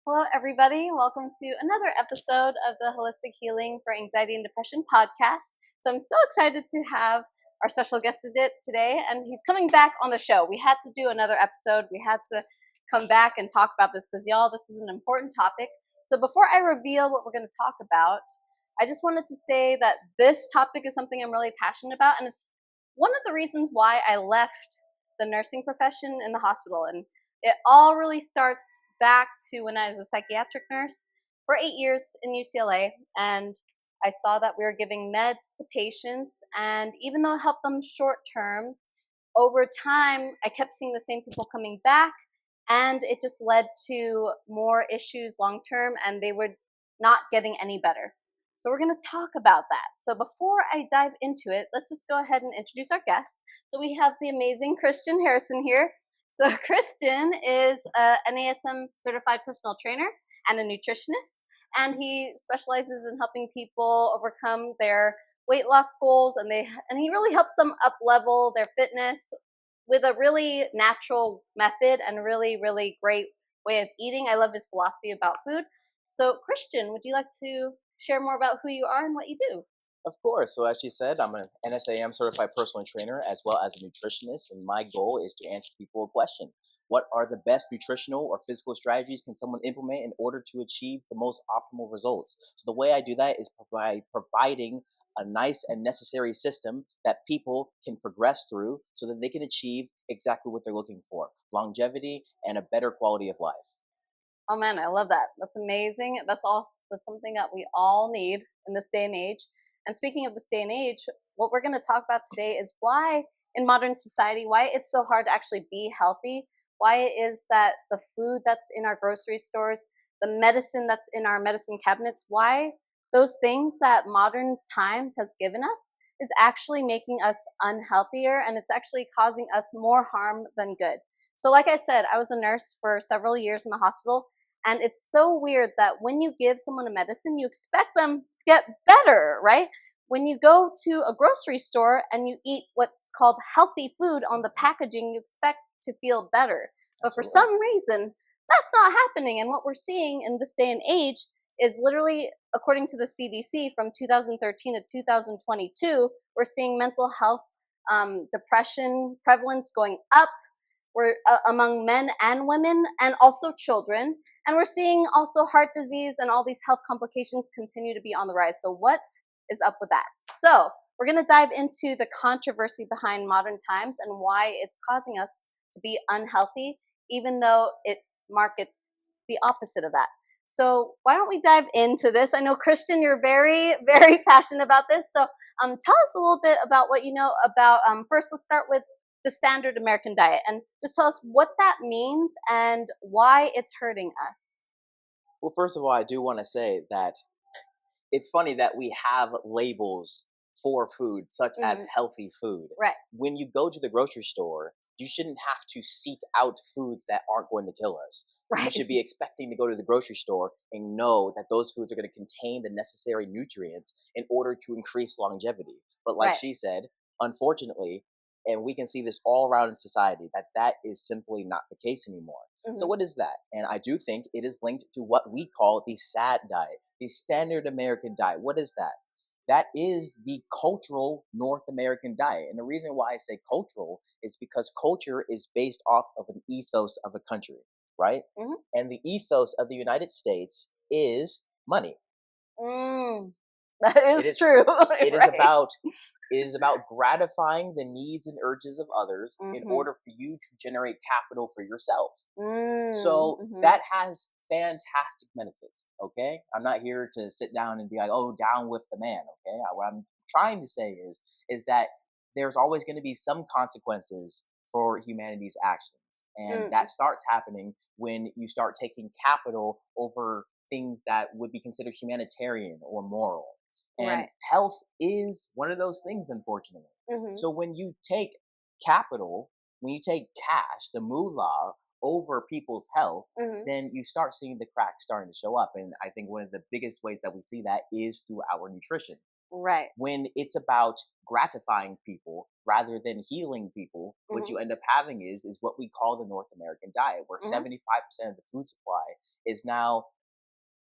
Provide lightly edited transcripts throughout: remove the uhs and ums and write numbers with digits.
Hello, everybody. Welcome to another episode of the Holistic Healing for Anxiety and Depression podcast. So I'm so excited to have our special guest today, and he's coming back on the show. We had to do another episode. We had to come back and talk about this because, y'all, this is an important topic. So before I reveal what we're going to talk about, I just wanted to say that this topic is something I'm really passionate about, and it's one of the reasons why I left the nursing profession in the hospital. And it all really starts back to when I was a psychiatric nurse for 8 years in UCLA, and I saw that we were giving meds to patients, and even though it helped them short term, over time, I kept seeing the same people coming back, and it just led to more issues long term, and they were not getting any better. So we're going to talk about that. So before I dive into it, let's just go ahead and introduce our guest. So we have the amazing Christian Harrison here. So Christian is a NASM certified personal trainer and a nutritionist, and he specializes in helping people overcome their weight loss goals, and he really helps them up level their fitness with a really natural method and really, really great way of eating. I love his philosophy about food. So Christian, would you like to share more about who you are and what you do? Of course. So as she said, I'm an NSAM certified personal trainer as well as a nutritionist, and my goal is to answer people a question. What are the best nutritional or physical strategies can someone implement in order to achieve the most optimal results? So the way I do that is by providing a nice and necessary system that people can progress through so that they can achieve exactly what they're looking for: longevity and a better quality of life. Oh man, I love that. That's amazing. That's something that we all need in this day and age. And speaking of this day and age, what we're going to talk about today is why in modern society, why it's so hard to actually be healthy, why it is that the food that's in our grocery stores, the medicine that's in our medicine cabinets, why those things that modern times has given us is actually making us unhealthier, and it's actually causing us more harm than good. So like I said, I was a nurse for several years in the hospital, and it's so weird that when you give someone a medicine, you expect them to get better, right? When you go to a grocery store and you eat what's called healthy food on the packaging, you expect to feel better. But for Absolutely. some reason, that's not happening. And what we're seeing in this day and age is literally, according to the CDC, from 2013 to 2022, we're seeing mental health, depression prevalence going up. We're among men and women and also children. And we're seeing also heart disease and all these health complications continue to be on the rise. So what is up with that? So we're going to dive into the controversy behind modern times and why it's causing us to be unhealthy, even though it markets the opposite of that. So why don't we dive into this? I know, Christian, you're very, very passionate about this. So tell us a little bit about what you know about, first let's start with the standard American diet, and just tell us what that means and why it's hurting us. Well, first of all, I do want to say that it's funny that we have labels for food, such as healthy food. Right. When you go to the grocery store, you shouldn't have to seek out foods that aren't going to kill us. Right. You should be expecting to go to the grocery store and know that those foods are going to contain the necessary nutrients in order to increase longevity. But like Right. she said, unfortunately, and we can see this all around in society, that is simply not the case anymore. So what is that? And I do think it is linked to what we call the SAD diet, the standard American diet. What is that? That is the cultural North American diet. And the reason why I say cultural is because culture is based off of an ethos of a country, right? And the ethos of the United States is money. That is true. It is about gratifying the needs and urges of others in order for you to generate capital for yourself. So that has fantastic benefits, okay? I'm not here to sit down and be like, oh, down with the man, okay? What I'm trying to say is that there's always going to be some consequences for humanity's actions. And that starts happening when you start taking capital over things that would be considered humanitarian or moral. And health is one of those things, unfortunately. So when you take capital, when you take cash, the moolah, over people's health, then you start seeing the cracks starting to show up. And I think one of the biggest ways that we see that is through our nutrition. Right. When it's about gratifying people rather than healing people, what you end up having is what we call the North American diet, where 75% of the food supply is now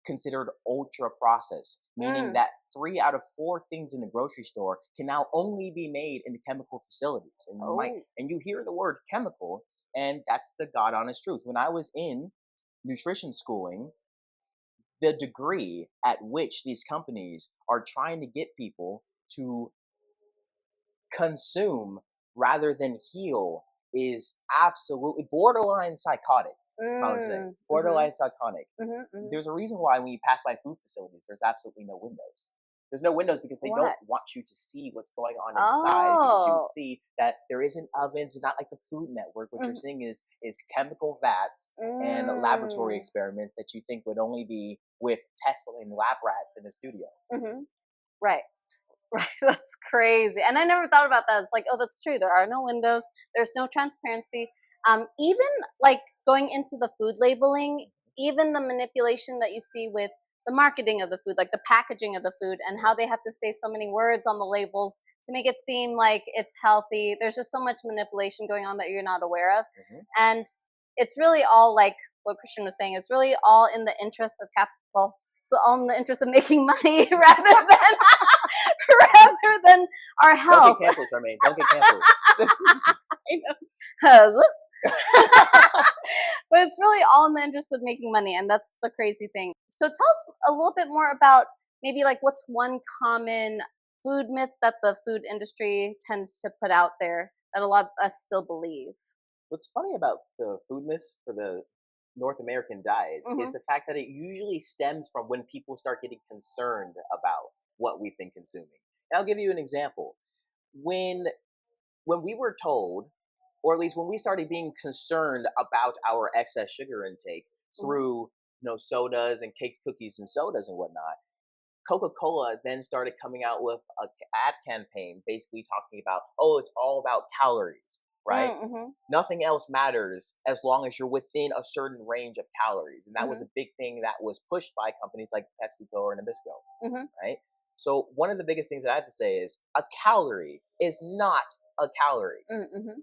considered ultra processed, meaning that 3 out of 4 things in the grocery store can now only be made in chemical facilities. And you hear the word chemical, and that's the God honest truth. When I was in nutrition schooling, the degree at which these companies are trying to get people to consume rather than heal is absolutely borderline psychotic. I would say borderline psychotic. There's a reason why when you pass by food facilities, there's absolutely no windows. There's no windows because they don't want you to see what's going on inside. Because you would see that there isn't ovens. It's not like the Food Network. What you're seeing is chemical vats and laboratory experiments that you think would only be with Tesla and lab rats in a studio. Right. Right, that's crazy. And I never thought about that. It's like, oh, that's true. There are no windows. There's no transparency. Even like going into the food labeling, even the manipulation that you see with the marketing of the food, like the packaging of the food and how they have to say so many words on the labels to make it seem like it's healthy. There's just so much manipulation going on that you're not aware of. And it's really all like what Christian was saying. It's really all in the interest of capital. So all in the interest of making money rather than our health. Don't get canceled, Charmaine. Don't get canceled. I know. But it's really all in the interest of making money, and that's the crazy thing. So tell us a little bit more about maybe like what's one common food myth that the food industry tends to put out there that a lot of us still believe. What's funny about the food myths for the North American diet is the fact that it usually stems from when people start getting concerned about what we've been consuming. And I'll give you an example. When we were told, or at least when we started being concerned about our excess sugar intake through sodas and cakes, cookies, and sodas and whatnot, Coca-Cola then started coming out with an ad campaign basically talking about, oh, it's all about calories, right? Nothing else matters as long as you're within a certain range of calories. And that was a big thing that was pushed by companies like PepsiCo or Nabisco, right? So one of the biggest things that I have to say is a calorie is not a calorie.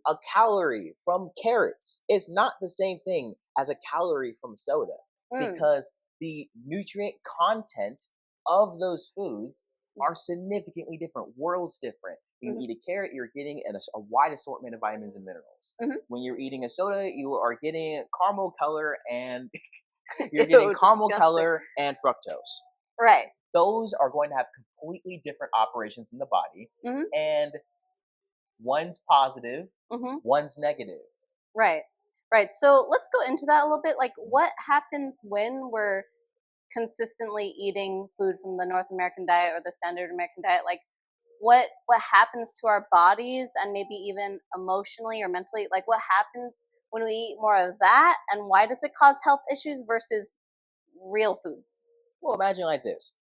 A calorie from carrots is not the same thing as a calorie from soda because the nutrient content of those foods are significantly different, worlds different. When you eat a carrot, you're getting a wide assortment of vitamins and minerals. When you're eating a soda, you are getting caramel color and you're getting caramel color and fructose. Right. Those are going to have completely different operations in the body, and one's positive, one's negative. Right. Right. So let's go into that a little bit. Like, what happens when we're consistently eating food from the North American diet or the standard American diet? Like, what happens to our bodies and maybe even emotionally or mentally? Like, what happens when we eat more of that, and why does it cause health issues versus real food? Well, imagine like this.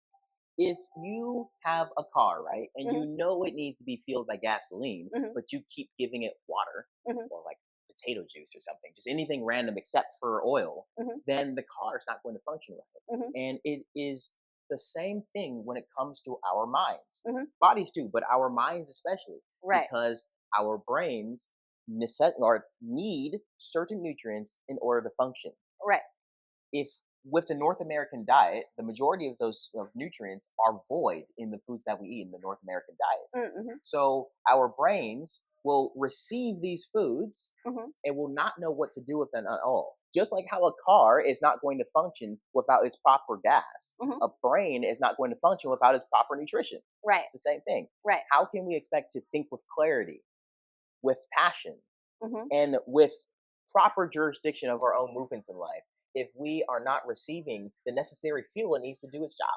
If you have a car, right, and you know it needs to be fueled by gasoline, but you keep giving it water or like potato juice or something, just anything random except for oil, then the car is not going to function right. And it is the same thing when it comes to our minds. Bodies too, but our minds especially. Right. Because our brains need certain nutrients in order to function. Right. If with the North American diet, the majority of those nutrients are void in the foods that we eat in the North American diet. So our brains will receive these foods and will not know what to do with them at all. Just like how a car is not going to function without its proper gas, a brain is not going to function without its proper nutrition. Right. It's the same thing. Right. How can we expect to think with clarity, with passion, and with proper jurisdiction of our own movements in life if we are not receiving the necessary fuel it needs to do its job?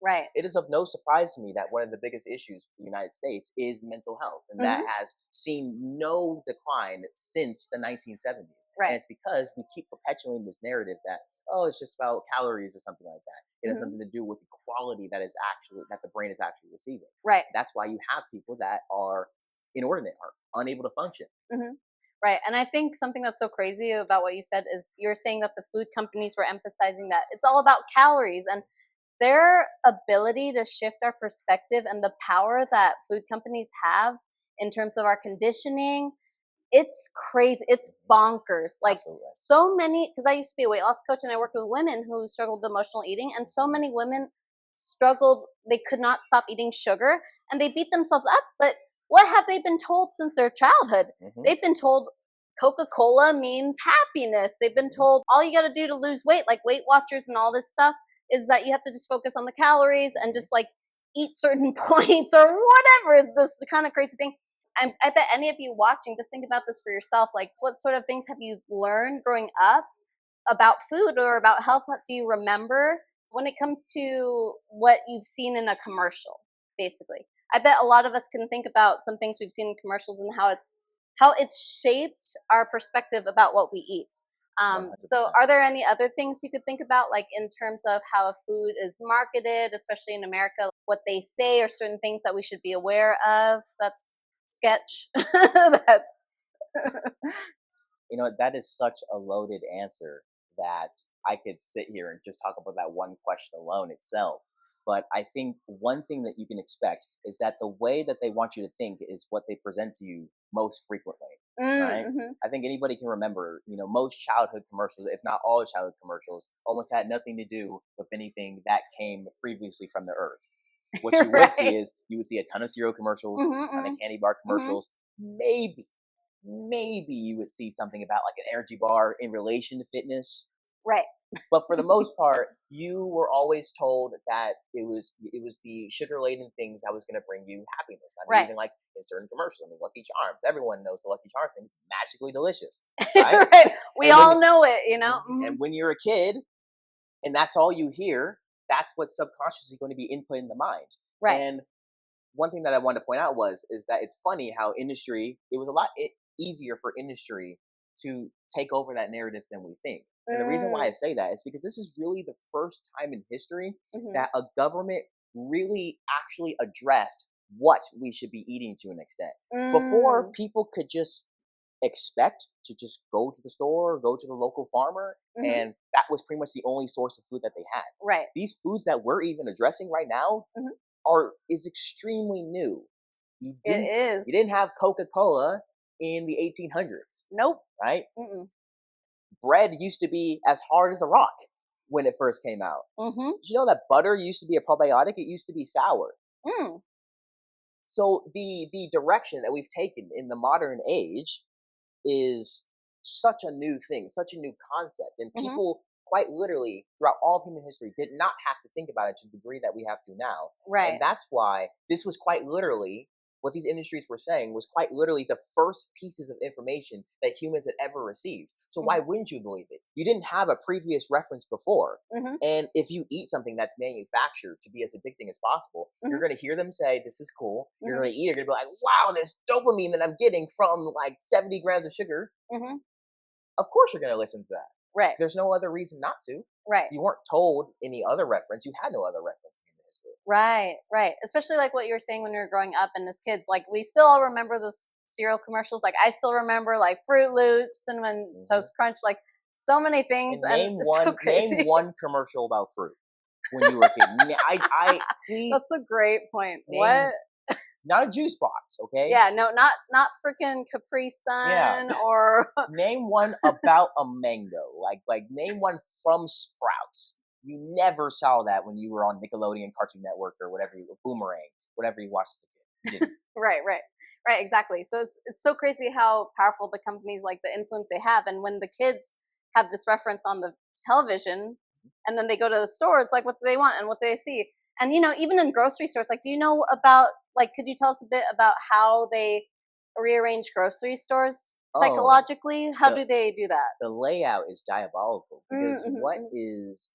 Right. It is of no surprise to me that one of the biggest issues for the United States is mental health, and that has seen no decline since the 1970s. Right. And it's because we keep perpetuating this narrative that, oh, it's just about calories or something like that. It has something to do with the quality that the brain is actually receiving. Right. That's why you have people that are inordinate, are unable to function. Right. And I think something that's so crazy about what you said is you're saying that the food companies were emphasizing that it's all about calories. And their ability to shift our perspective and the power that food companies have in terms of our conditioning, it's crazy. It's bonkers. Like, Absolutely. so many, because I used to be a weight loss coach and I worked with women who struggled with emotional eating, and so many women struggled. They could not stop eating sugar and they beat themselves up. But what have they been told since their childhood? They've been told Coca-Cola means happiness. They've been told all you got to do to lose weight, like Weight Watchers and all this stuff, is that you have to just focus on the calories and just like eat certain points or whatever. This is the kind of crazy thing. I bet any of you watching, just think about this for yourself. Like, what sort of things have you learned growing up about food or about health? What do you remember when it comes to what you've seen in a commercial, basically? I bet a lot of us can think about some things we've seen in commercials and how it's shaped our perspective about what we eat. So are there any other things you could think about, like in terms of how a food is marketed, especially in America, what they say or certain things that we should be aware of? That's sketch. That's That is such a loaded answer that I could sit here and just talk about that one question alone itself. But I think one thing that you can expect is that the way that they want you to think is what they present to you most frequently, right? I think anybody can remember, most childhood commercials, if not all childhood commercials, almost had nothing to do with anything that came previously from the earth. What you would see is you would see a ton of cereal commercials, a ton of candy bar commercials. Maybe you would see something about like an energy bar in relation to fitness. Right. But for the most part, you were always told that it was the sugar-laden things that was going to bring you happiness. I mean, even like in certain commercials, I mean, Lucky Charms. Everyone knows the Lucky Charms thing is magically delicious, right? Right. We all know it, And when you're a kid, and that's all you hear, that's what's subconsciously going to be input in the mind. Right. And one thing that I wanted to point out is that it's funny how it was a lot easier for industry to take over that narrative than we think. And the reason why I say that is because this is really the first time in history that a government really actually addressed what we should be eating to an extent. Before, people could just expect to just go to the store, go to the local farmer, and that was pretty much the only source of food that they had. Right. These foods that we're even addressing right now is extremely new. You didn't have Coca-Cola in the 1800s. Nope. Right? Bread used to be as hard as a rock when it first came out. Did you know that butter used to be a probiotic? It used to be sour. So the direction that we've taken in the modern age is such a new thing, such a new concept. And people quite literally throughout all of human history did not have to think about it to the degree that we have to now. Right. And that's why this was quite literally what these industries were saying was quite literally the first pieces of information that humans had ever received. So why wouldn't you believe it? You didn't have a previous reference before. And if you eat something that's manufactured to be as addicting as possible, you're going to hear them say, this is cool. You're going to eat it. You're going to be like, wow, this dopamine that I'm getting from like 70 grams of sugar. Of course you're going to listen to that. Right. There's no other reason not to. Right. You weren't told any other reference. You had no other reference. Right, right. Especially like what you were saying when you were growing up and as kids, like we still all remember those cereal commercials. Like I still remember like Fruit Loops, Cinnamon Toast Crunch, like so many things. And name one commercial about fruit when you were a kid. Please, that's a great point. What? Not a juice box, okay? Yeah, no, not freaking Capri Sun or name one about a mango. Like name one from Sprouts. You never saw that when you were on Nickelodeon, Cartoon Network, or whatever Boomerang, whatever you watched as a kid. Right, exactly. So it's so crazy how powerful the companies, like the influence they have, and when the kids have this reference on the television, and then they go to the store, it's like what do they want and what do they see? And even in grocery stores, like, do you know about could you tell us a bit about how they rearrange grocery stores psychologically? How do they do that? The layout is diabolical because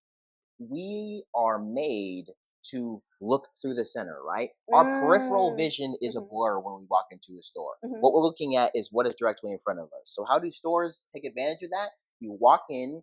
we are made to look through the center, right? Our peripheral vision is a blur when we walk into a store. What we're looking at is what is directly in front of us. So how do stores take advantage of that? You walk in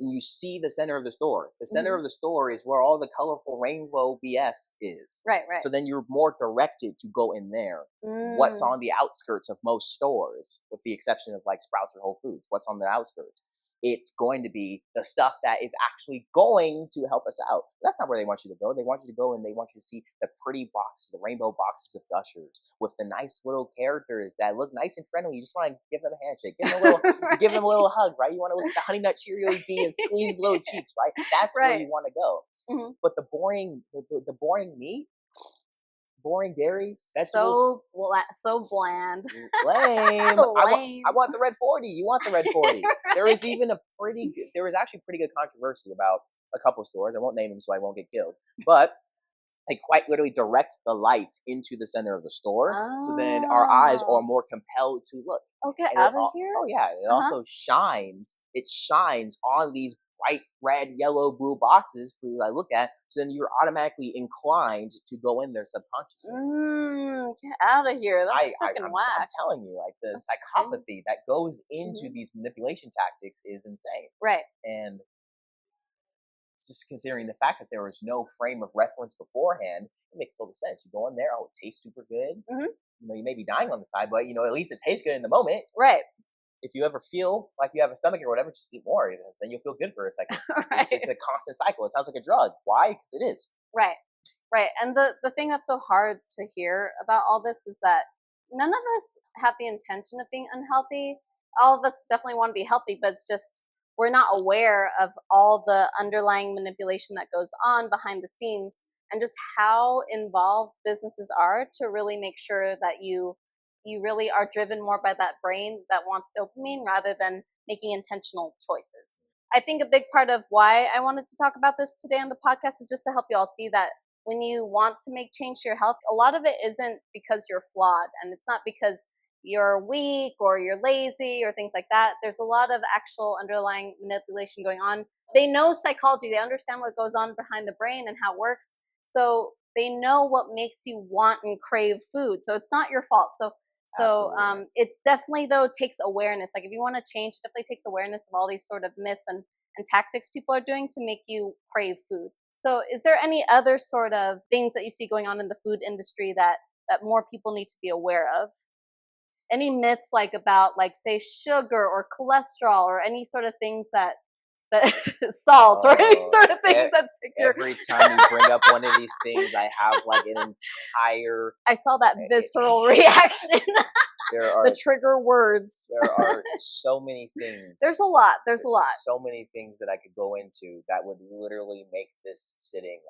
and you see the center of the store. The center of the store is where all the colorful rainbow BS is. Right. So then you're more directed to go in there. What's on the outskirts of most stores, with the exception of like Sprouts or Whole Foods? What's on the outskirts? it's going to be the stuff that is actually going to help us out. That's not where they want you to go. They want you to go and they want you to see the pretty boxes, the rainbow boxes of Gushers with the nice little characters that look nice and friendly. You just want to give them a handshake, give them a little, right. give them a little hug, right? You want to look at the Honey Nut Cheerios be and squeeze little cheeks, right? That's where you want to go. Mm-hmm. But the boring meat, boring dairy, vegetables, so bland. Lame. I want the red 40. You want the red 40. Right. There is actually pretty good controversy about a couple stores. I won't name them so I won't get killed. But they quite literally direct the lights into the center of the store. So then our eyes are more compelled to look. Oh, get out of here. Oh yeah. It also shines. It shines on these bright red, yellow, blue boxes for you to look at. So then you're automatically inclined to go in there subconsciously. Get out of here. That's freaking whack. I'm telling you, like the psychopathy that goes into these manipulation tactics is insane. Right. And just considering the fact that there was no frame of reference beforehand, it makes total sense. You go in there, it tastes super good. Mm-hmm. You may be dying on the side, but at least it tastes good in the moment. Right. If you ever feel like you have a stomach or whatever, just eat more. Then you'll feel good for a second. Right. It's a constant cycle. It sounds like a drug. Why? Because it is. Right. Right. And the thing that's so hard to hear about all this is that none of us have the intention of being unhealthy. All of us definitely want to be healthy, but it's just we're not aware of all the underlying manipulation that goes on behind the scenes and just how involved businesses are to really make sure that you really are driven more by that brain that wants dopamine rather than making intentional choices. I think a big part of why I wanted to talk about this today on the podcast is just to help you all see that when you want to make change to your health, a lot of it isn't because you're flawed, and it's not because you're weak or you're lazy or things like that. There's a lot of actual underlying manipulation going on. They know psychology. They understand what goes on behind the brain and how it works. So they know what makes you want and crave food. So it's not your fault. So it definitely, though, takes awareness. Like if you want to change, it definitely takes awareness of all these sort of myths and tactics people are doing to make you crave food. So is there any other sort of things that you see going on in the food industry that more people need to be aware of? Any myths about say sugar or cholesterol or any sort of things that salt or any sort of things that every time you bring up one of these things, I have an entire. I saw that visceral reaction. There are the trigger words. There are so many things. There's a lot. So many things that I could go into that would literally make this sitting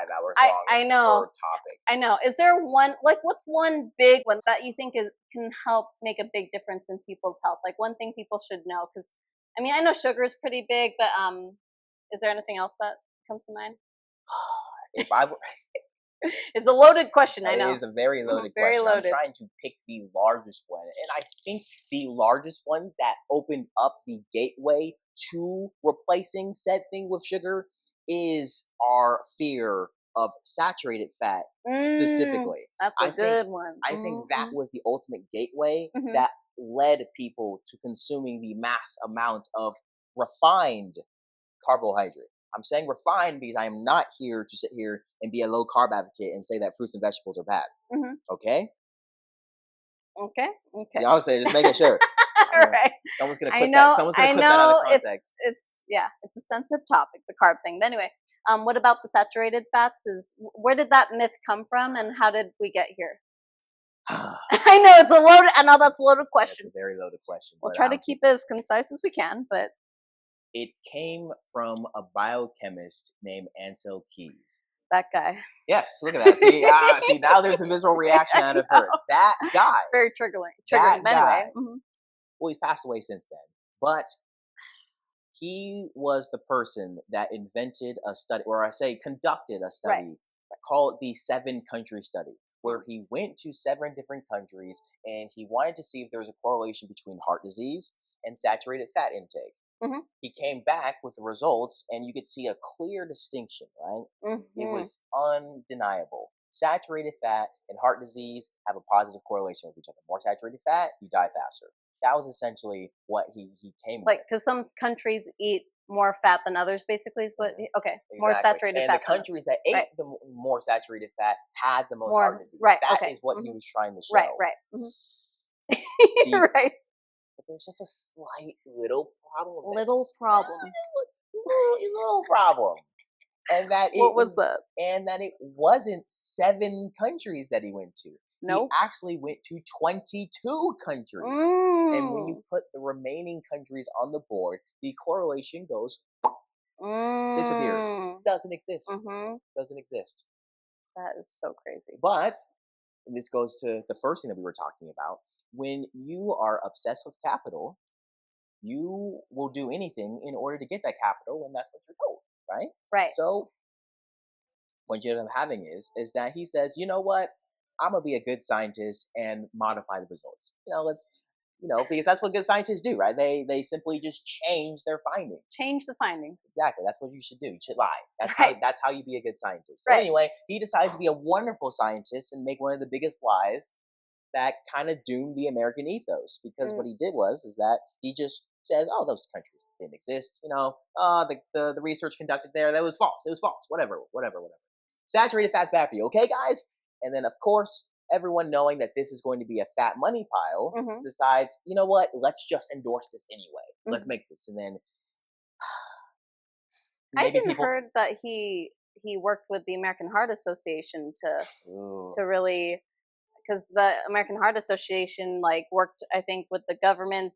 5 hours long. I know. Per topic. I know. Is there one what's one big one that you think can help make a big difference in people's health? One thing people should know, because I know sugar is pretty big, but is there anything else that comes to mind? If I were. It's a loaded question, I know. It is a very loaded very question. Loaded. I'm trying to pick the largest one. And I think the largest one that opened up the gateway to replacing said thing with sugar is our fear of saturated fat specifically. That's a good one. I think that was the ultimate gateway that led people to consuming the mass amounts of refined carbohydrate. I'm saying refined because I am not here to sit here and be a low carb advocate and say that fruits and vegetables are bad. Okay. See, I was saying, just making sure. Right. Someone's gonna clip that. Someone's gonna clip that out of context. It's a sensitive topic, the carb thing. But anyway, what about the saturated fats? Where did that myth come from, and how did we get here? I know it's a loaded. I know that's a loaded question. It's a very loaded question. We'll try to keep it as concise as we can, but. It came from a biochemist named Ansel Keys. That guy. Yes, look at that. See, now there's a visceral reaction out of her. That guy. It's very triggering. But anyway. Well, he's passed away since then. But he was the person that invented a study, or conducted a study called the 7-country study, where he went to 7 different countries and he wanted to see if there was a correlation between heart disease and saturated fat intake. He came back with the results, and you could see a clear distinction, right? It was undeniable. Saturated fat and heart disease have a positive correlation with each other. More saturated fat, you die faster. That was essentially what he came with. Because some countries eat more fat than others, basically, is what. Okay, exactly. More saturated fat. And the countries that ate the more saturated fat had the most heart disease. That is what he was trying to show. Right. Right. But there's just a slight little problem. Little problem. There's a little problem. And that what was that? And that it wasn't 7 countries that he went to. Nope. He actually went to 22 countries. And when you put the remaining countries on the board, the correlation goes disappears. Doesn't exist. Doesn't exist. That is so crazy. But, and this goes to the first thing that we were talking about, when you are obsessed with capital, you will do anything in order to get that capital, and that's what you're told, right? Right. So what you end up having is that he says, you know what, I'm gonna be a good scientist and modify the results. Because that's what good scientists do, right? They simply just change their findings. Change the findings. Exactly. That's what you should do. You should lie. That's right. That's how you be a good scientist. So anyway, he decides to be a wonderful scientist and make one of the biggest lies that kind of doomed the American ethos. Because what he did is that he just says, oh, those countries didn't exist. The research conducted there, that was false. It was false. Whatever. Saturated fat's bad for you. Okay, guys? And then, of course, everyone knowing that this is going to be a fat money pile decides, you know what? Let's just endorse this anyway. Let's make this. And then I even heard that he worked with the American Heart Association to really, because the American Heart Association worked, I think, with the government.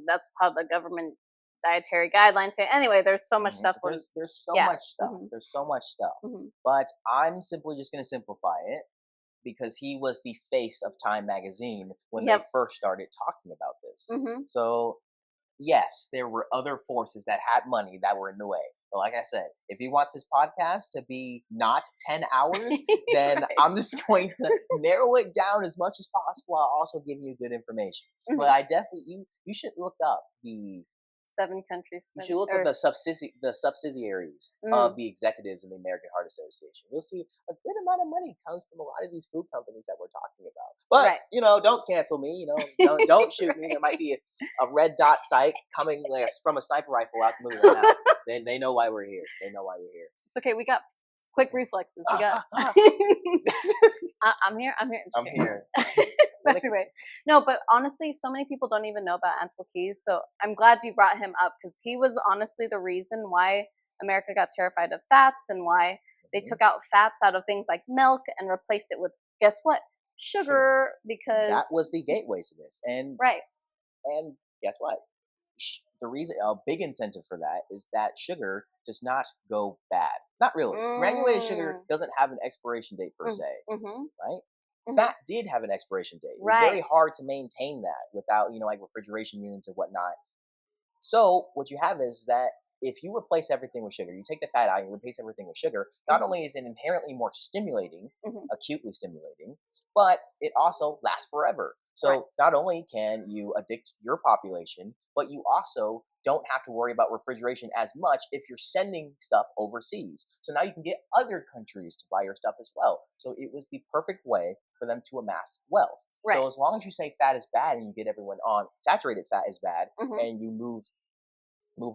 That's how the government dietary guidelines say. Anyway, there's so much stuff. There's so much stuff. There's so much stuff. But I'm simply just going to simplify it, because he was the face of Time magazine when they first started talking about this. So, yes, there were other forces that had money that were in the way. But like I said, if you want this podcast to be not 10 hours, then right. I'm just going to narrow it down as much as possible. I'll also give you good information. But I definitely, you should look up the 7 countries. You should look at the subsidiaries of the executives in the American Heart Association. You'll see a good amount of money comes from a lot of these food companies that we're talking about. But don't cancel me. Don't shoot me. There might be a red dot sight coming from a sniper rifle out the movie right now. Then they know why we're here. It's okay. We got quick reflexes. We got. I'm here. I'm here. But anyway, no, but honestly, so many people don't even know about Ansel Keys. So I'm glad you brought him up, because he was honestly the reason why America got terrified of fats, and why they took out fats out of things like milk and replaced it with, guess what? Sugar, because that was the gateway to this. And guess what? The reason, a big incentive for that is that sugar does not go bad. Not really. Granulated sugar doesn't have an expiration date per se, right? Fat did have an expiration date. It was very hard to maintain that without, refrigeration units and whatnot. So what you have is that if you replace everything with sugar, you take the fat out and you replace everything with sugar, not only is it inherently more stimulating, acutely stimulating, but it also lasts forever. So not only can you addict your population, but you also don't have to worry about refrigeration as much if you're sending stuff overseas. So now you can get other countries to buy your stuff as well. So it was the perfect way for them to amass wealth. So as long as you say fat is bad and you get everyone on saturated fat is bad, and you move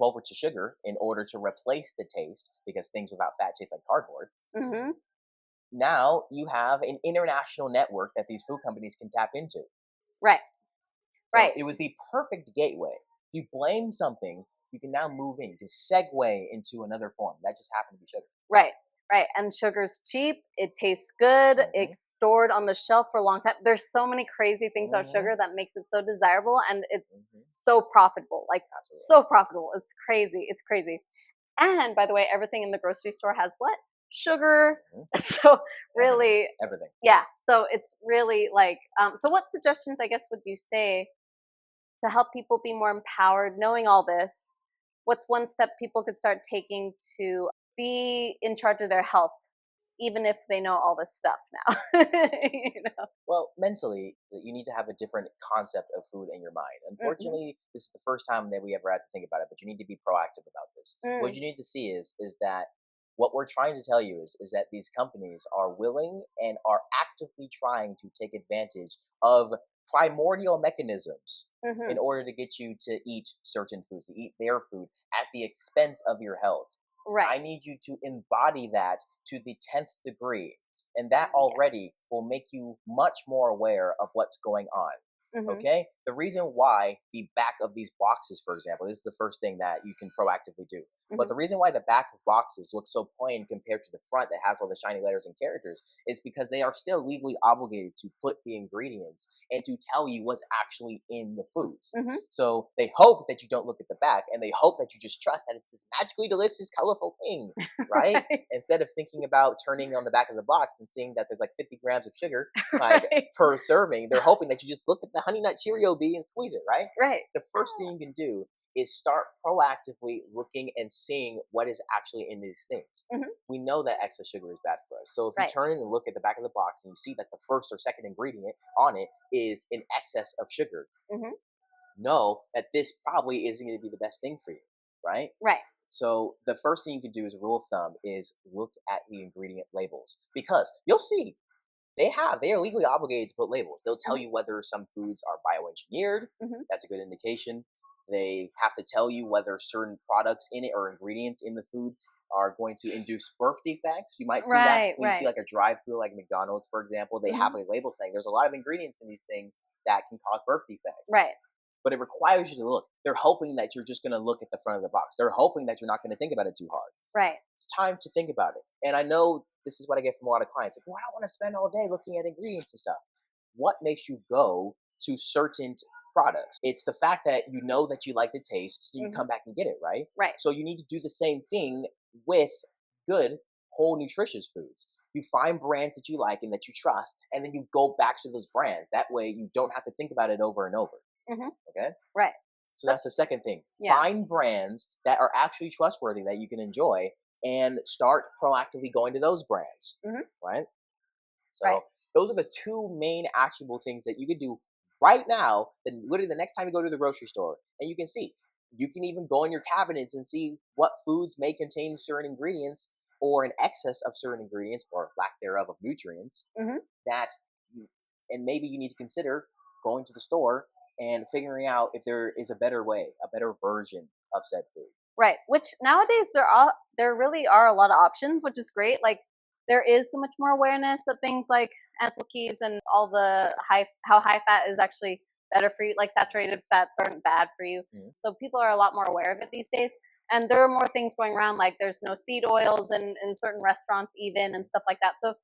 over to sugar in order to replace the taste, because things without fat taste like cardboard. Now you have an international network that these food companies can tap into. So it was the perfect gateway. You blame something, you can now move in. You can segue into another form. That just happened to be sugar. Right. And sugar's cheap. It tastes good. It's stored on the shelf for a long time. There's so many crazy things about sugar that makes it so desirable, and it's so profitable. So profitable. It's crazy. And by the way, everything in the grocery store has what? Sugar. So really, everything. Yeah. So it's really so what suggestions, I guess, would you say to help people be more empowered, knowing all this? What's one step people could start taking to be in charge of their health, even if they know all this stuff now? Well, mentally, you need to have a different concept of food in your mind. Unfortunately, this is the first time that we ever had to think about it, but you need to be proactive about this. What you need to see is that what we're trying to tell you is that these companies are willing and are actively trying to take advantage of primordial mechanisms in order to get you to eat certain foods, to eat their food at the expense of your health. I need you to embody that to the 10th degree. And that already will make you much more aware of what's going on. Okay, the reason why the back of these boxes, for example, this is the first thing that you can proactively do. But the reason why the back of boxes look so plain compared to the front that has all the shiny letters and characters is because they are still legally obligated to put the ingredients and to tell you what's actually in the foods. So they hope that you don't look at the back, and they hope that you just trust that it's this magically delicious, colorful thing, right? Instead of thinking about turning on the back of the box and seeing that there's like 50 grams of sugar per serving, they're hoping that you just look at the Honey Nut Cheerio bee and squeeze it, right? Right. The first thing you can do is start proactively looking and seeing what is actually in these things. We know that excess sugar is bad for us. So if you turn in and look at the back of the box and you see that the first or second ingredient on it is in excess of sugar, know that this probably isn't going to be the best thing for you, right? Right. So the first thing you can do as a rule of thumb is look at the ingredient labels, because you'll see they are legally obligated to put labels. They'll tell you whether some foods are bioengineered. That's a good indication. They have to tell you whether certain products in it or ingredients in the food are going to induce birth defects. You might see that when you see like a drive-through, like McDonald's, for example. They have a label saying there's a lot of ingredients in these things that can cause birth defects. Right. But it requires you to look. They're hoping that you're just going to look at the front of the box. They're hoping that you're not going to think about it too hard. Right. It's time to think about it. And I know this is what I get from a lot of clients. Like, well, I don't want to spend all day looking at ingredients and stuff. What makes you go to certain products? It's the fact that you know that you like the taste, so you come back and get it, right? Right. So you need to do the same thing with good, whole, nutritious foods. You find brands that you like and that you trust, and then you go back to those brands. That way you don't have to think about it over and over. Okay? Right. So that's the second thing. Find brands that are actually trustworthy that you can enjoy and start proactively going to those brands. Right? So those are the two main actionable things that you can do right now. Then literally the next time you go to the grocery store, and you can see. You can even go in your cabinets and see what foods may contain certain ingredients or an excess of certain ingredients or lack thereof of nutrients and maybe you need to consider going to the store and figuring out if there is a better way, a better version of said food. Right. Which nowadays there really are a lot of options, which is great. Like there is so much more awareness of things like Ansel Keys and all the how high fat is actually better for you. Like saturated fats aren't bad for you. So people are a lot more aware of it these days. And there are more things going around, like there's no seed oils in certain restaurants even and stuff like that. So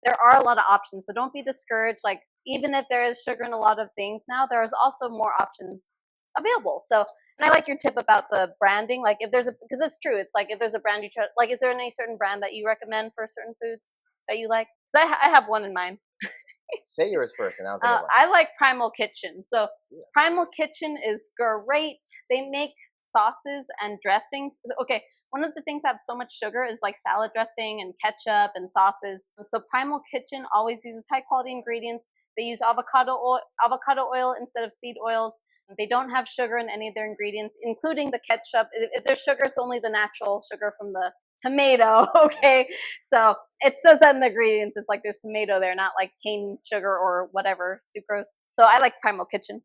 there are a lot of options. So don't be discouraged. Like even if there is sugar in a lot of things now, there is also more options available. So, and I like your tip about the branding. Like if there's because it's true. It's like if there's a brand you try, like is there any certain brand that you recommend for certain foods that you like? Because I have one in mind. Say yours first, and I'll think about it. I like Primal Kitchen. So Primal Kitchen is great. They make sauces and dressings. Okay, one of the things that have so much sugar is like salad dressing and ketchup and sauces. So Primal Kitchen always uses high quality ingredients. They use avocado oil instead of seed oils. They don't have sugar in any of their ingredients, including the ketchup. If there's sugar, it's only the natural sugar from the tomato, okay? So it says that in the ingredients. It's like there's tomato there, not like cane sugar or whatever, sucrose. So I like Primal Kitchen.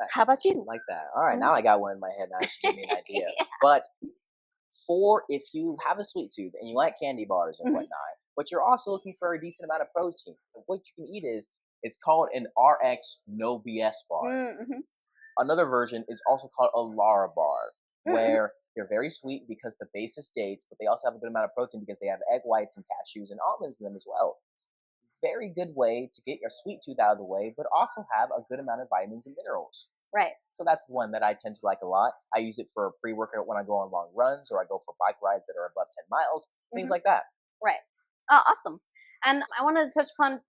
Nice. How about you? Like that. All right, now I got one in my head. Now I should give me an idea. But if you have a sweet tooth and you like candy bars and whatnot, but you're also looking for a decent amount of protein, what you can eat it's called an RX No BS bar. Another version is also called a Lara bar, where they're very sweet because the base is dates, but they also have a good amount of protein because they have egg whites and cashews and almonds in them as well. Very good way to get your sweet tooth out of the way, but also have a good amount of vitamins and minerals. Right. So that's one that I tend to like a lot. I use it for pre-workout when I go on long runs or I go for bike rides that are above 10 miles, things like that. Right. Awesome. And I wanted to touch upon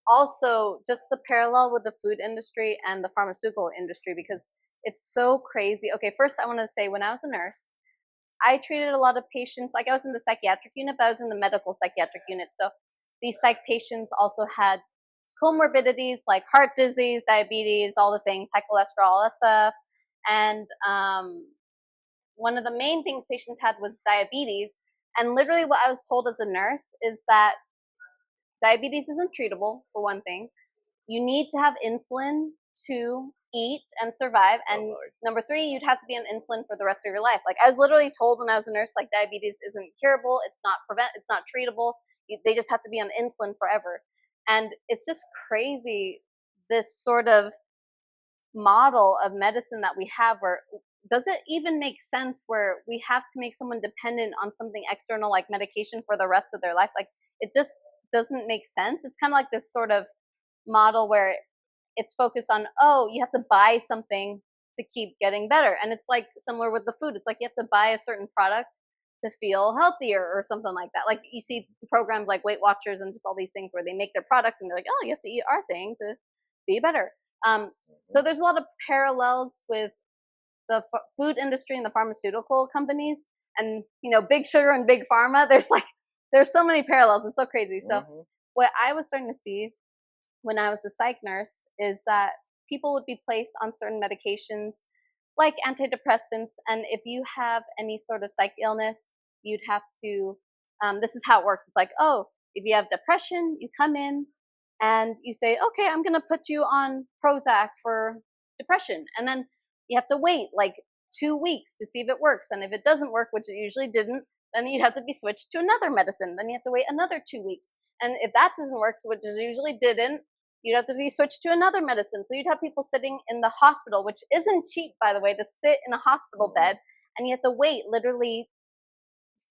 also just the parallel with the food industry and the pharmaceutical industry because it's so crazy. Okay, first I want to say when I was a nurse, I treated a lot of patients, like I was in the psychiatric unit, but I was in the medical psychiatric unit. So these psych patients also had comorbidities like heart disease, diabetes, all the things, high cholesterol, all that stuff. And one of the main things patients had was diabetes. And literally what I was told as a nurse is that diabetes isn't treatable, for one thing. You need to have insulin to eat and survive. And number 3, you'd have to be on insulin for the rest of your life. Like I was literally told when I was a nurse, like diabetes isn't curable, it's not treatable. They just have to be on insulin forever. And it's just crazy, this sort of model of medicine that we have, where does it even make sense where we have to make someone dependent on something external like medication for the rest of their life? Like, it just doesn't make sense. It's kind of like this sort of model where it's focused on, oh, you have to buy something to keep getting better. And it's like similar with the food. It's like you have to buy a certain product to feel healthier or something like that. Like you see programs like Weight Watchers and just all these things where they make their products and they're like, oh, you have to eat our thing to be better. So there's a lot of parallels with the food industry and the pharmaceutical companies, and Big Sugar and Big Pharma. There's so many parallels. It's so crazy. So what I was starting to see when I was a psych nurse is that people would be placed on certain medications like antidepressants, and if you have any sort of psych illness, you'd have to this is how it works. It's like, oh, if you have depression, you come in and you say, okay, I'm gonna put you on Prozac for depression, and then you have to wait like 2 weeks to see if it works. And if it doesn't work, which it usually didn't, then you'd have to be switched to another medicine. Then you have to wait another 2 weeks. And if that doesn't work, which it usually didn't, you'd have to be switched to another medicine. So you'd have people sitting in the hospital, which isn't cheap, by the way, to sit in a hospital bed. And you have to wait literally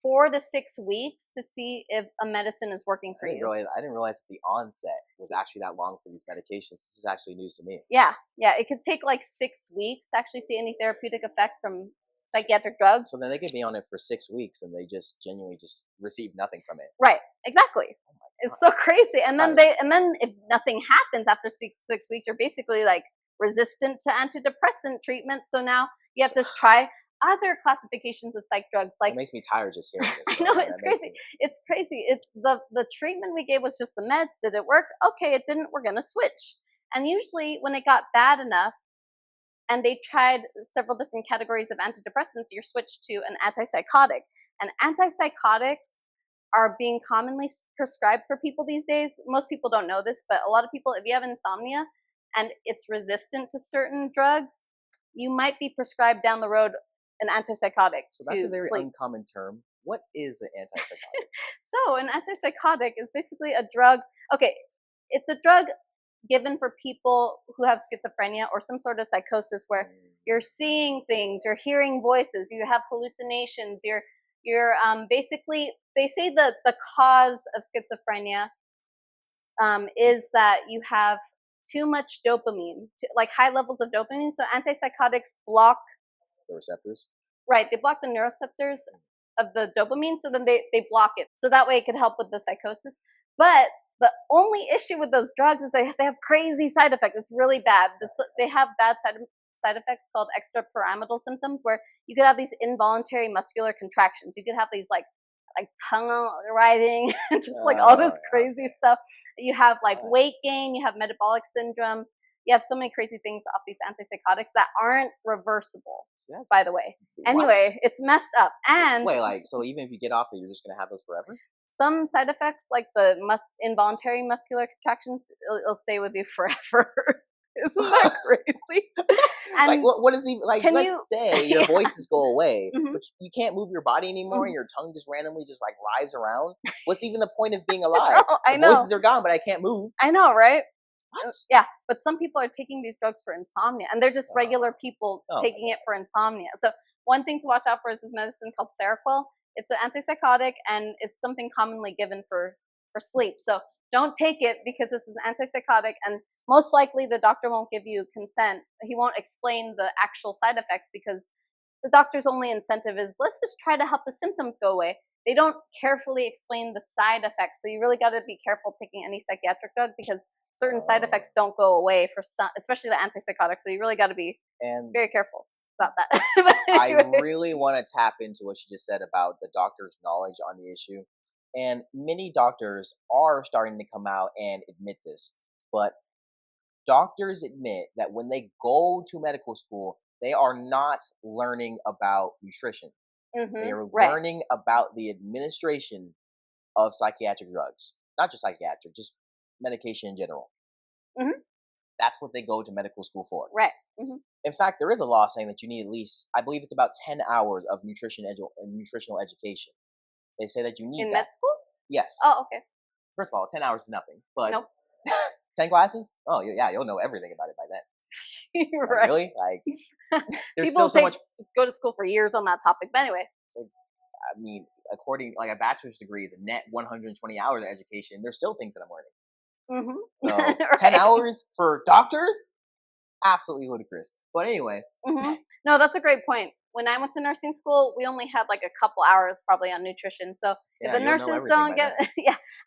4 to 6 weeks to see if a medicine is working for you. I didn't realize that the onset was actually that long for these medications. This is actually news to me. Yeah. It could take like 6 weeks to actually see any therapeutic effect from psychiatric drugs. So then they could be on it for 6 weeks and they just genuinely just receive nothing from it. Right. Exactly. It's so crazy. And then if nothing happens after 6 weeks, you're basically like resistant to antidepressant treatment. So now you have to try other classifications of psych drugs. Like, it makes me tired just hearing this. I know, it's crazy. It's crazy. The treatment we gave was just the meds. Did it work? Okay, it didn't. We're going to switch. And usually when it got bad enough and they tried several different categories of antidepressants, you're switched to an antipsychotic. And antipsychotics are being commonly prescribed for people these days. Most people don't know this, but a lot of people, if you have insomnia and it's resistant to certain drugs, you might be prescribed down the road an antipsychotic. So that's a very uncommon term. What is an antipsychotic? So an antipsychotic is basically a drug. Okay, it's a drug given for people who have schizophrenia or some sort of psychosis where you're seeing things, you're hearing voices, you have hallucinations, you're basically, they say that the cause of schizophrenia is that you have too much dopamine, like high levels of dopamine. So antipsychotics block the receptors. Right, they block the neuroreceptors of the dopamine, so then they block it. So that way it could help with the psychosis. But the only issue with those drugs is they have crazy side effects. It's really bad. They have bad side effects called extrapyramidal symptoms, where you could have these involuntary muscular contractions. You could have these like tongue writhing, just like all this crazy stuff. You have like weight gain, you have metabolic syndrome. You have so many crazy things off these antipsychotics that aren't reversible, by the way. Anyway, it's messed up. And wait, so even if you get off it, you're just going to have those forever? Some side effects, like the involuntary muscular contractions, it'll stay with you forever. Isn't that crazy? And like, what is even, like, let's say your voices go away, but you can't move your body anymore and your tongue just randomly just like writhes around. What's even the point of being alive? I know. Voices are gone, but I can't move. I know, right? What? Yeah, but some people are taking these drugs for insomnia, and they're just regular people taking it for insomnia. So one thing to watch out for is this medicine called Seroquel. It's an antipsychotic, and it's something commonly given for sleep. So don't take it because this is an antipsychotic, and most likely the doctor won't give you consent. He won't explain the actual side effects because the doctor's only incentive is, let's just try to help the symptoms go away. They don't carefully explain the side effects. So you really got to be careful taking any psychiatric drug because certain side effects don't go away for some, especially the antipsychotics. So you really got to be very careful about that. Anyway. I really want to tap into what you just said about the doctor's knowledge on the issue. And many doctors are starting to come out and admit this. But doctors admit that when they go to medical school, they are not learning about nutrition. They are learning about the administration of psychiatric drugs. Not just psychiatric, just medication in general. That's what they go to medical school for. Right. In fact, there is a law saying that you need at least, I believe it's about 10 hours of nutritional education. They say that you need in that. med school? Yes. Oh, okay. First of all, 10 hours is nothing. But nope. 10 classes? Oh, yeah, you'll know everything about it by then. Like, really? Like, there's People still so much. go to school for years on that topic, but anyway. So, I mean, according, like, a bachelor's degree is a net 120 hours of education. There's still things that I'm learning. So Right. 10 hours for doctors? Absolutely ludicrous. But anyway. No, that's a great point. When I went to nursing school, we only had like a couple hours probably on nutrition. So if the nurses don't get,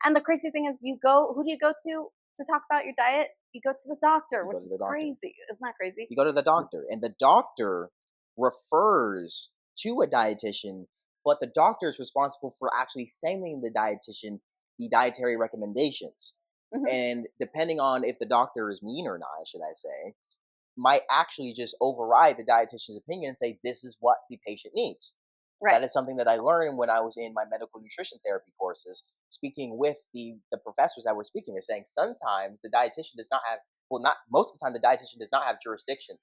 And the crazy thing is, who do you go to talk about your diet? You go to the doctor, which is crazy. Isn't that crazy? You go to the doctor, and the doctor refers to a dietitian, but the doctor is responsible for actually sending the dietitian the dietary recommendations. And depending on if the doctor is mean or not, should I say, might actually just override the dietitian's opinion and say, this is what the patient needs. Right. That is something that I learned when I was in my medical nutrition therapy courses, speaking with the professors that were speaking. They're saying sometimes the dietitian does not have, not most of the time, the dietitian does not have jurisdiction,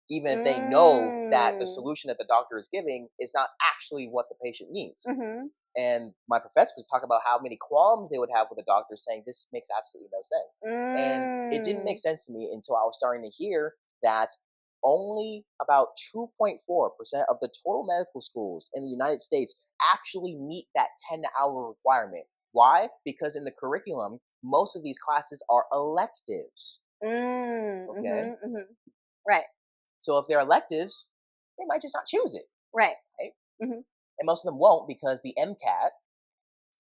even if they know that the solution that the doctor is giving is not actually what the patient needs. And my professor was talking about how many qualms they would have with a doctor saying this makes absolutely no sense. And it didn't make sense to me until I was starting to hear that only about 2.4% of the total medical schools in the United States actually meet that 10-hour requirement. Why? Because in the curriculum, most of these classes are electives. Okay? Right. So if they're electives, they might just not choose it. Right. And most of them won't, because the MCAT,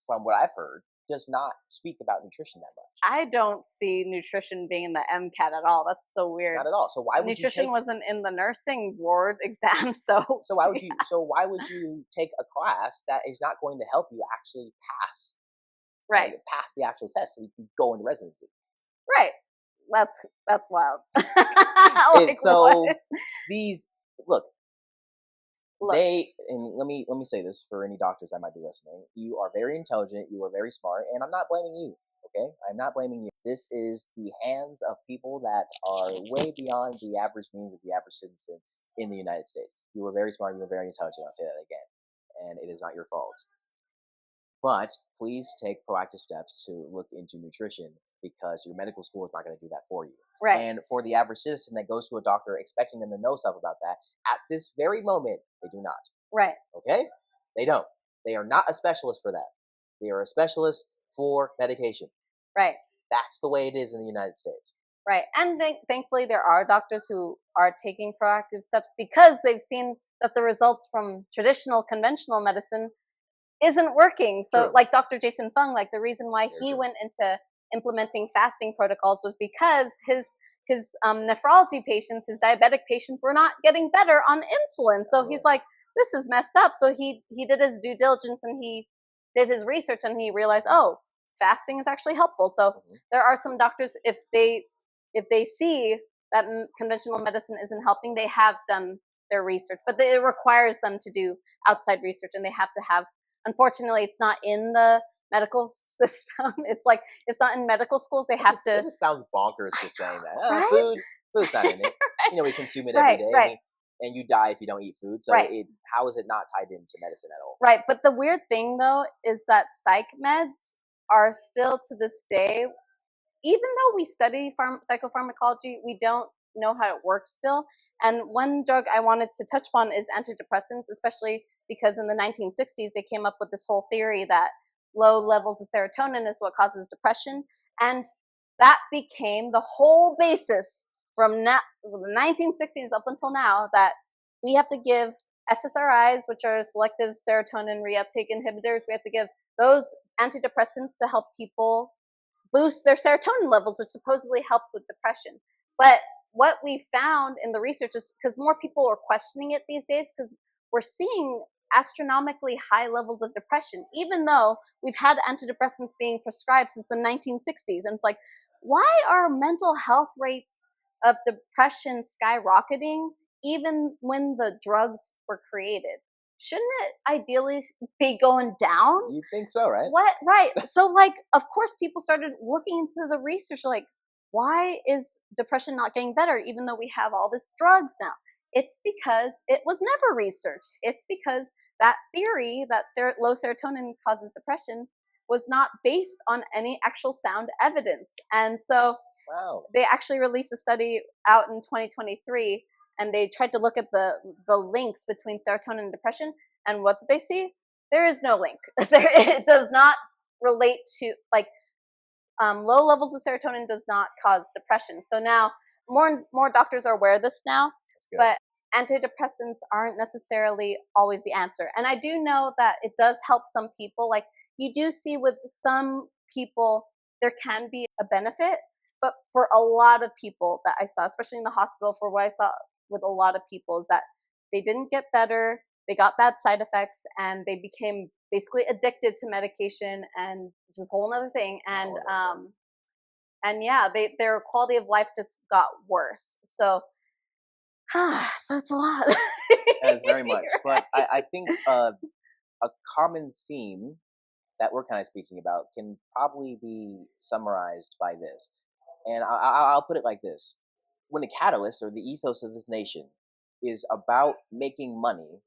from what I've heard, does not speak about nutrition that much. I don't see nutrition being in the MCAT at all. That's so weird. Not at all. So why would nutrition wasn't in the nursing board exam? So why would you? So why would you take a class that is not going to help you actually pass? Right. Pass the actual test so you can go into residency. Right. That's wild. So these look. And let me say this for any doctors that might be listening. You are very intelligent, you are very smart, and I'm not blaming you, okay? I'm not blaming you. This is the hands of people that are way beyond the average means of the average citizen in the United States. You are very smart, you are very intelligent, I'll say that again. And it is not your fault. But please take proactive steps to look into nutrition, because your medical school is not going to do that for you. Right. And for the average citizen that goes to a doctor expecting them to know stuff about that, at this very moment, they do not. Right. Okay? They don't. They are not a specialist for that. They are a specialist for medication. Right. That's the way it is in the United States. Right. And thankfully, there are doctors who are taking proactive steps because they've seen that the results from traditional, conventional medicine isn't working. So like Dr. Jason Fung, like the reason why he went into implementing fasting protocols was because his nephrology patients, his diabetic patients were not getting better on insulin. So he's like, this is messed up. So he did his due diligence and he did his research and he realized, oh, fasting is actually helpful. So there are some doctors, if they see that conventional medicine isn't helping, they have done their research, but it requires them to do outside research, and they have to have, unfortunately, it's not in the medical system. It's not in medical schools. They have to. It just sounds bonkers just saying that. Food's not in it. Right. We consume it every day. Right. And you die if you don't eat food. So how is it not tied into medicine at all? Right. But the weird thing, though, is that psych meds are still to this day, even though we study psychopharmacology, we don't know how it works still. And one drug I wanted to touch upon is antidepressants, especially because in the 1960s, they came up with this whole theory that low levels of serotonin is what causes depression. And that became the whole basis from the 1960s up until now, that we have to give SSRIs, which are selective serotonin reuptake inhibitors. We have to give those antidepressants to help people boost their serotonin levels, which supposedly helps with depression. But what we found in the research is, because more people are questioning it these days, because we're seeing astronomically high levels of depression, even though we've had antidepressants being prescribed since the 1960s. And it's like, why are mental health rates of depression skyrocketing even when the drugs were created? Shouldn't it ideally be going down? You think so, right? What? Right. So, like, of course, people started looking into the research, like, why is depression not getting better, even though we have all these drugs now? It's because it was never researched. It's because that theory that low serotonin causes depression was not based on any actual sound evidence. And so Wow. They actually released a study out in 2023, and they tried to look at the links between serotonin and depression. And what did they see? There is no link. It does not relate to, like, low levels of serotonin does not cause depression. So now more doctors are aware of this now, but antidepressants aren't necessarily always the answer. And I do know that it does help some people. Like, you do see with some people there can be a benefit, but for a lot of people that I saw, especially in the hospital, for what I saw with a lot of people, is that they didn't get better, they got bad side effects, and they became basically addicted to medication, and just a whole other thing. And yeah, their quality of life just got worse. So so it's a lot. That's very much. But I think a common theme that we're kind of speaking about can probably be summarized by this. And I'll put it like this. When the catalyst or the ethos of this nation is about making money,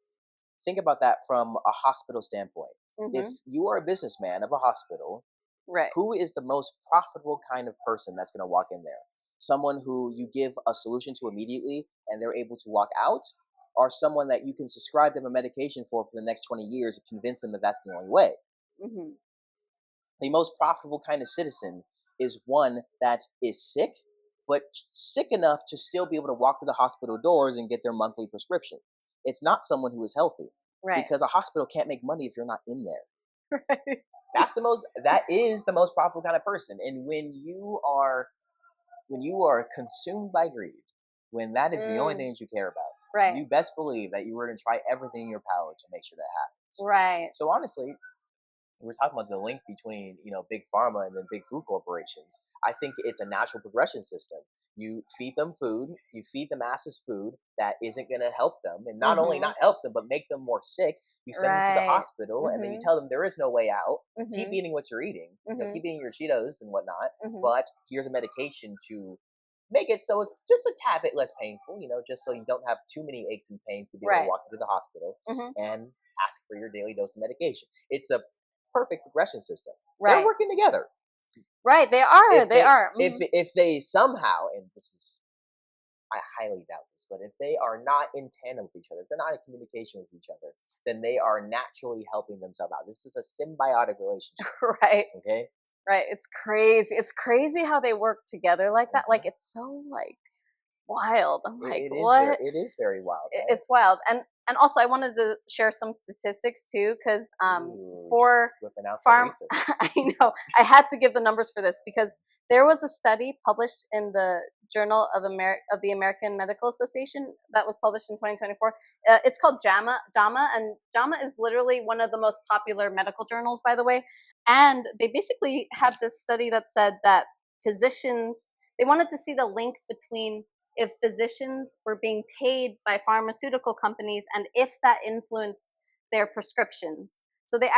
think about that from a hospital standpoint. If you are a businessman of a hospital, right, who is the most profitable kind of person that's going to walk in there? Someone who you give a solution to immediately and they're able to walk out, or someone that you can subscribe them a medication for the next 20 years and convince them that that's the only way? The most profitable kind of citizen is one that is sick, but sick enough to still be able to walk through the hospital doors and get their monthly prescription. It's not someone who is healthy, because a hospital can't make money if you're not in there. Right. That is the most profitable kind of person. And when you are consumed by greed, when that is the only thing that you care about, you best believe that you were going to try everything in your power to make sure that happens. Right. So honestly, we're talking about the link between, Big Pharma and then big food corporations. I think it's a natural progression system. You feed them food, you feed the masses food that isn't going to help them, and not only not help them, but make them more sick. You send them to the hospital, and then you tell them there is no way out. Keep eating what you're eating. Keep eating your Cheetos and whatnot. But here's a medication to make it so it's just a tad bit less painful, just so you don't have too many aches and pains to be able to walk into the hospital and ask for your daily dose of medication. It's a perfect progression system. They're working together. Right, they are. They are. If they somehow, and this is, I highly doubt this, but if they are not in tandem with each other, if they're not in communication with each other, then they are naturally helping themselves out. This is a symbiotic relationship. Right. Okay. Right. It's crazy. It's crazy how they work together like that. Like, it's so wild. I'm like, what? It is very wild. Right? It's wild. And also, I wanted to share some statistics too, because for farm, I know I had to give the numbers for this, because there was a study published in the Journal of the American Medical Association that was published in 2024. It's called JAMA, and JAMA is literally one of the most popular medical journals, by the way. And they basically had this study that said that physicians, they wanted to see the link between if physicians were being paid by pharmaceutical companies and if that influenced their prescriptions. So they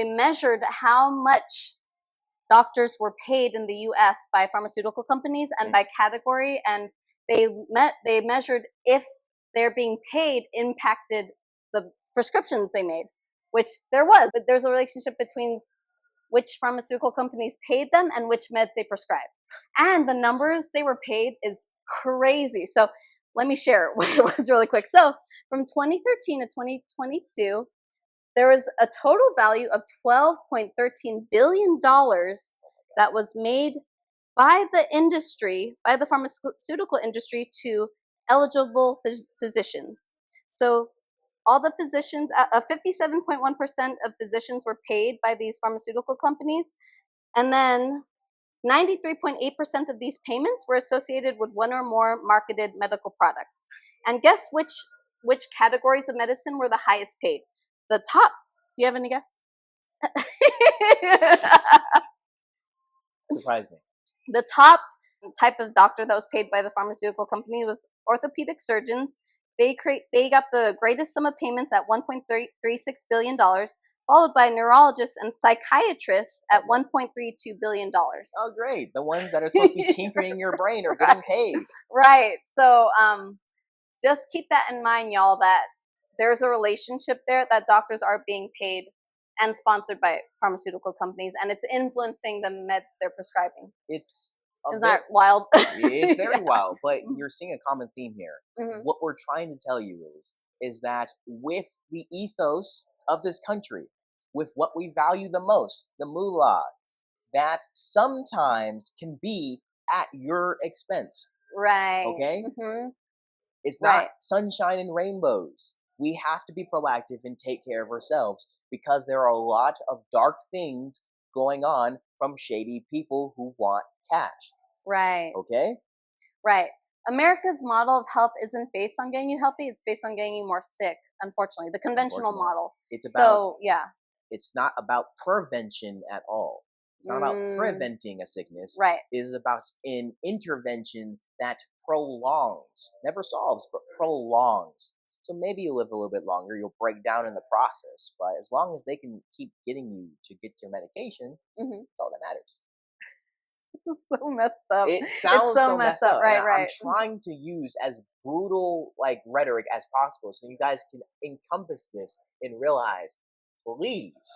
measured how much doctors were paid in the US by pharmaceutical companies and by category, and they measured if they're being paid impacted the prescriptions they made, which there's a relationship between which pharmaceutical companies paid them and which meds they prescribed. And the numbers they were paid is crazy. So let me share what it was really quick. So from 2013 to 2022, there was a total value of $12.13 billion that was made by the industry, by the pharmaceutical industry, to eligible physicians. So all the physicians, 57.1% of physicians were paid by these pharmaceutical companies. And then 93.8% of these payments were associated with one or more marketed medical products. And guess which categories of medicine were the highest paid? The top, do you have any guess? Surprise me. The top type of doctor that was paid by the pharmaceutical company was orthopedic surgeons. They got the greatest sum of payments at $1.36 billion, followed by neurologists and psychiatrists at $1.32 billion. Oh, great. The ones that are supposed to be tinkering your brain are getting paid. Right. So just keep that in mind, y'all, that there's a relationship there, that doctors are being paid and sponsored by pharmaceutical companies, and it's influencing the meds they're prescribing. It's Isn't that wild? It's very wild, but Mm-hmm. you're seeing a common theme here. Mm-hmm. What we're trying to tell you is that with the ethos of this country, with what we value the most, the moolah, that sometimes can be at your expense. Right. Okay? Mm-hmm. It's not sunshine and rainbows. We have to be proactive and take care of ourselves because there are a lot of dark things going on from shady people who want cash. Right. Okay? Right. America's model of health isn't based on getting you healthy, it's based on getting you more sick, unfortunately. The conventional model. It's about yeah. It's not about prevention at all. It's not about preventing a sickness. Right. It is about an intervention that prolongs, never solves, but prolongs. So maybe you'll live a little bit longer, you'll break down in the process, but as long as they can keep getting you to get your medication, that's all that matters. It's so messed up. It sounds so messed up. Right, and right. I'm trying to use as brutal rhetoric as possible so you guys can encompass this and realize, please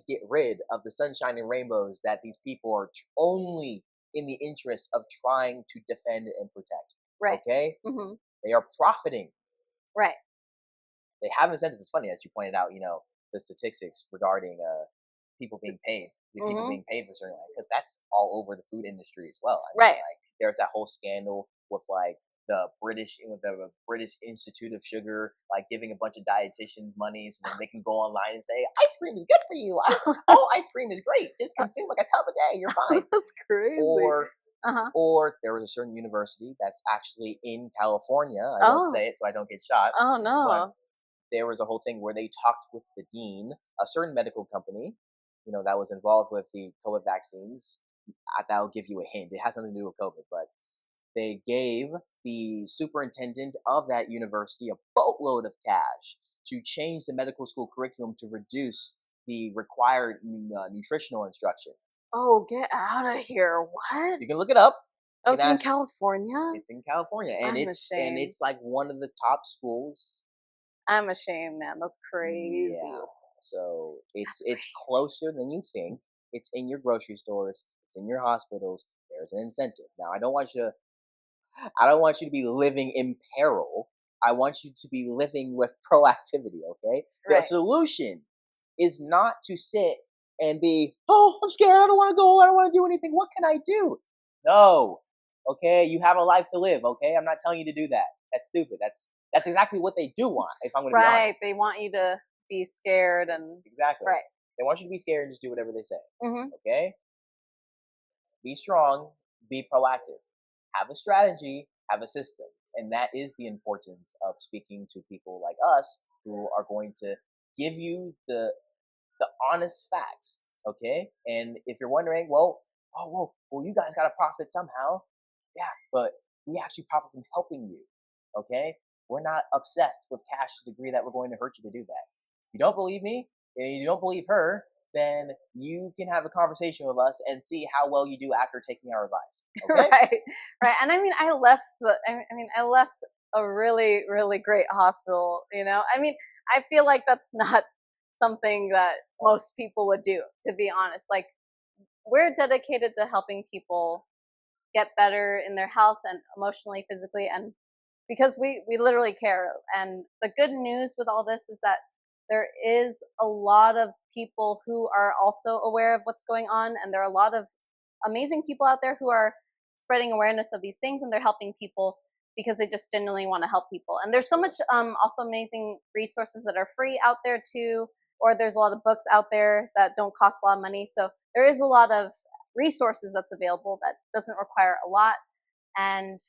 get rid of the sunshine and rainbows that these people are only in the interest of trying to defend and protect. Right. Okay? Mm-hmm. They are profiting. Right. They have incentives. It's funny that you pointed out, the statistics regarding people being paid. People being paid for certain, because that's all over the food industry as well. I mean, there's that whole scandal with the British Institute of Sugar, giving a bunch of dietitians money so then they can go online and say ice cream is good for you. Ice cream is great. Just consume a tub a day. You're fine. That's crazy. Or there was a certain university that's actually in California. I won't say it so I don't get shot. Oh no. But there was a whole thing where they talked with the dean, a certain medical company, that was involved with the COVID vaccines. That'll give you a hint. It has nothing to do with COVID, but they gave the superintendent of that university a boatload of cash to change the medical school curriculum to reduce the required nutritional instruction. Oh, get out of here. What? You can look it up. Oh, it's in California? It's in California. And it's one of the top schools. I'm ashamed, man. That's crazy. Yeah. So it's closer than you think. It's in your grocery stores. It's in your hospitals. There's an incentive. Now, I don't want you to be living in peril. I want you to be living with proactivity, okay? The solution is not to sit and be, oh, I'm scared. I don't want to go. I don't want to do anything. What can I do? No. Okay? You have a life to live, okay? I'm not telling you to do that. That's stupid. That's exactly what they do want, if I'm going to be honest. Right. They want you to be scared and... Exactly. Right. They want you to be scared and just do whatever they say. Mm-hmm. Okay? Be strong. Be proactive. Have a strategy. Have a system. And that is the importance of speaking to people like us who are going to give you the honest facts. Okay? And if you're wondering, well, you guys got to profit somehow. Yeah, but we actually profit from helping you. Okay? We're not obsessed with cash to the degree that we're going to hurt you to do that. If you don't believe me, and you don't believe her, then you can have a conversation with us and see how well you do after taking our advice. Okay? Right. And I mean, I left a really, really great hospital, I mean, I feel like that's not something that most people would do, to be honest. We're dedicated to helping people get better in their health and emotionally, physically, and because we literally care. And the good news with all this is that there is a lot of people who are also aware of what's going on, and there are a lot of amazing people out there who are spreading awareness of these things, and they're helping people because they just genuinely want to help people. And there's so much also amazing resources that are free out there too, or there's a lot of books out there that don't cost a lot of money. So there is a lot of resources that's available that doesn't require a lot. And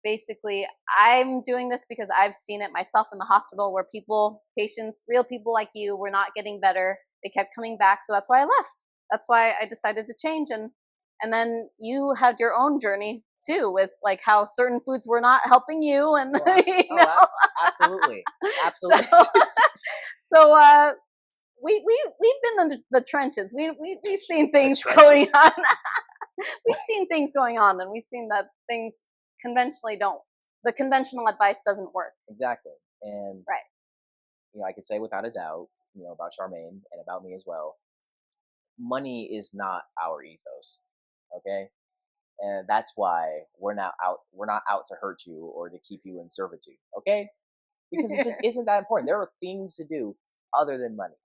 basically, I'm doing this because I've seen it myself in the hospital where patients, real people like you, were not getting better. They kept coming back. So that's why I left. That's why I decided to change. And then you had your own journey too with how certain foods were not helping you. And absolutely. So we've been in the trenches. We've seen things going on. We've seen things going on, and we've seen that things the conventional advice doesn't work. Exactly. And I can say without a doubt, about Charmaine and about me as well, money is not our ethos. Okay, and that's why we're not out to hurt you or to keep you in servitude. Okay, because it just isn't that important. There are things to do other than money.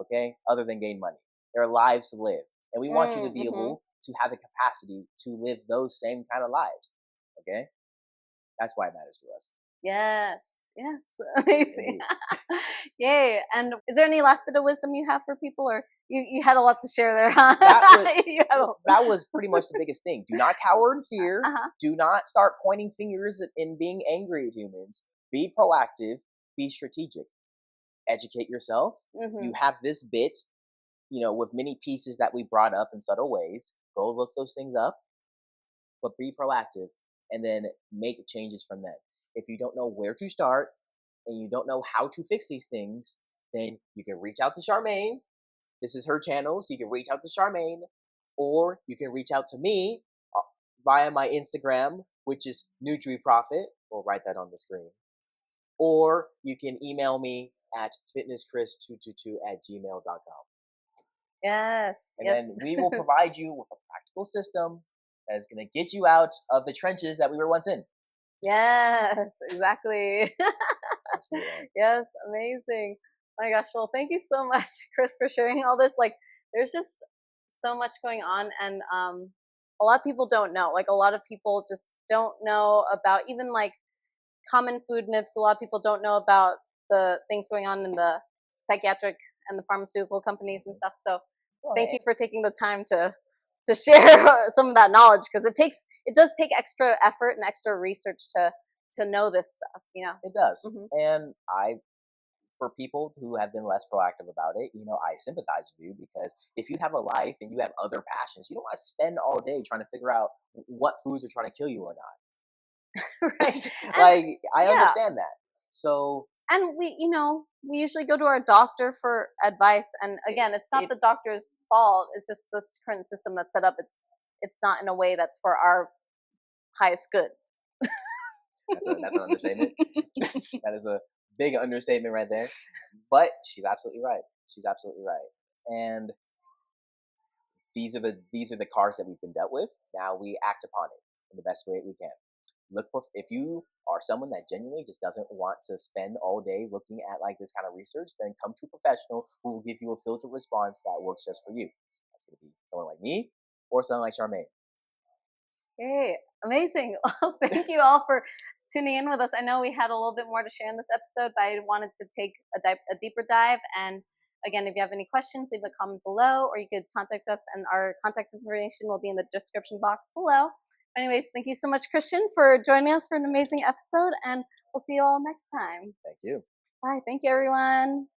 Okay, other than gain money. There are lives to live, and we want you to be able to have the capacity to live those same kind of lives. Okay, that's why it matters to us. Yes, amazing. Yay. And is there any last bit of wisdom you have for people, or you had a lot to share there, huh? That was pretty much the biggest thing. Do not cower in fear. Do not start pointing fingers and being angry at humans. Be proactive. Be strategic. Educate yourself. You have this bit, with many pieces that we brought up in subtle ways. Go look those things up, but be proactive and then make changes from that. If you don't know where to start and you don't know how to fix these things, then you can reach out to Charmaine. This is her channel, so you can reach out to Charmaine, or you can reach out to me via my Instagram, which is NutriProfit. We'll write that on the screen. Or you can email me at fitnesschris222@gmail.com. Yes. And then we will provide you with a practical system that is going to get you out of the trenches that we were once in. Yes, exactly. Absolutely. Yes, amazing. Oh my gosh, well, thank you so much, Chris, for sharing all this. Like, there's just so much going on, and a lot of people don't know. Like, a lot of people just don't know about even like common food myths. A lot of people don't know about the things going on in the psychiatric and the pharmaceutical companies and stuff. So thank you for taking the time to share some of that knowledge, because it does take extra effort and extra research to know this stuff. It does. And for people who have been less proactive about it, I sympathize with you, because if you have a life and you have other passions, you don't want to spend all day trying to figure out what foods are trying to kill you or not. Right. Like, I understand that. So, and we usually go to our doctor for advice, and again, it's not the doctor's fault. It's just this current system that's set up. It's not in a way that's for our highest good. That's an understatement. That is a big understatement right there. But she's absolutely right. And these are the cards that we've been dealt with. Now we act upon it in the best way we can. If you are someone that genuinely just doesn't want to spend all day looking at like this kind of research, then come to a professional who will give you a filtered response that works just for you. That's going to be someone like me or someone like Charmaine. Hey, amazing. Well, thank you all for tuning in with us. I know we had a little bit more to share in this episode, but I wanted to take a deeper dive. And again, if you have any questions, leave a comment below, or you could contact us, and our contact information will be in the description box below. Anyways, thank you so much, Christian, for joining us for an amazing episode, and we'll see you all next time. Thank you. Bye. Thank you, everyone.